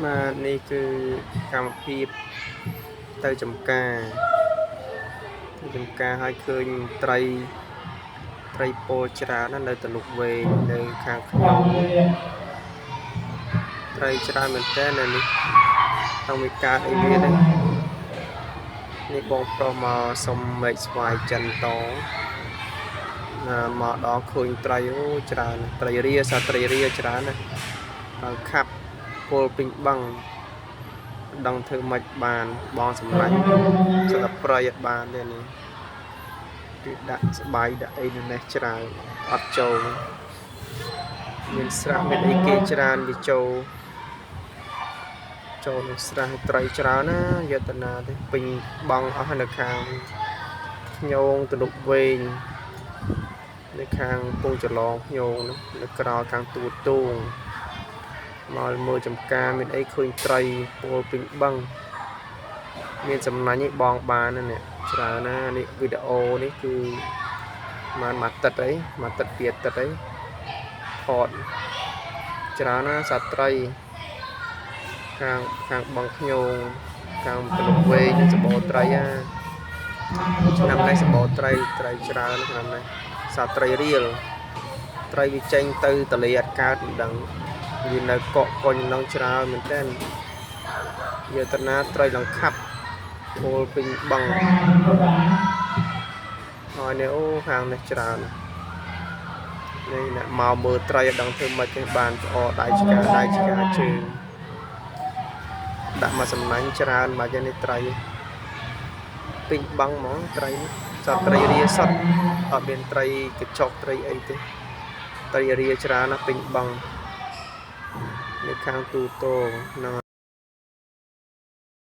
มานี่คือกรรมพีบទៅចំការឲ្យឃើញត្រីពោច្រើនណាស់នៅទំនុកវែងនៅខាងក្នុងត្រីច្រើនមែនតើនៅនេះต้องមានការអីវានេះបងប្រុសមកសុំមេឃស្វាយចិនតមកដល់ឃើញត្រីអូច្រើនត្រីរាសត្វត្រីរាច្រើនណាស់ហើយខាប់ពលពេញបឹងដឹងធ្វើម៉េចបានបងសម្លាញ់ស្ដាប់ប្រៃអត់បានទេនេះគឺដាក់ស្បាយដាក់អីនៅនេះច្រើនអត់ចូលមានស្រះមានអីគេច្រើនវាចូលក្នុងស្រះត្រីច្រើនណាយតនាទេពេញបង់អស់នៅខាងញងទំនុកវែងនៅខាងពងចលងញងនៅក្រៅខាងទួតទូងមកមើលចំការមានអីឃើញត្រីពលពេញបឹងមានសំណាញ់នេះបងបាននេះច្រើនណានេះវីដេអូនេះគឺមកទឹកអីមកទឹកពីទឹកអីថតច្រើនណាសត្វត្រីខាងបឹងញងខាងទំនុកវែងសបោត្រីឆ្នាំនេះសបោត្រីច្រើនឆ្នាំនេះសត្វត្រីរៀលត្រីវាចេញទៅទលេអត់កើតមិនដឹងវានៅកក់កុញនឹងច្រើនមែនតើយតនាត្រីឡងខាប់ពលពេញបឹងហើយនេះអូខាងនេះច្រើននេះអ្នកមកមើលត្រីអត់ដឹងធ្វើម៉េចទេបានល្អដៃឆ្កាជើងដាក់មកសំណាញ់ច្រើនមកយ៉ាងនេះត្រីពេញបឹងហ្មងត្រីសត្វត្រីរាសត្វអត់មានត្រីកញ្ចក់ត្រីអីទេត្រីរាច្រើនណាស់ពេញបឹងនៅខាងទូតង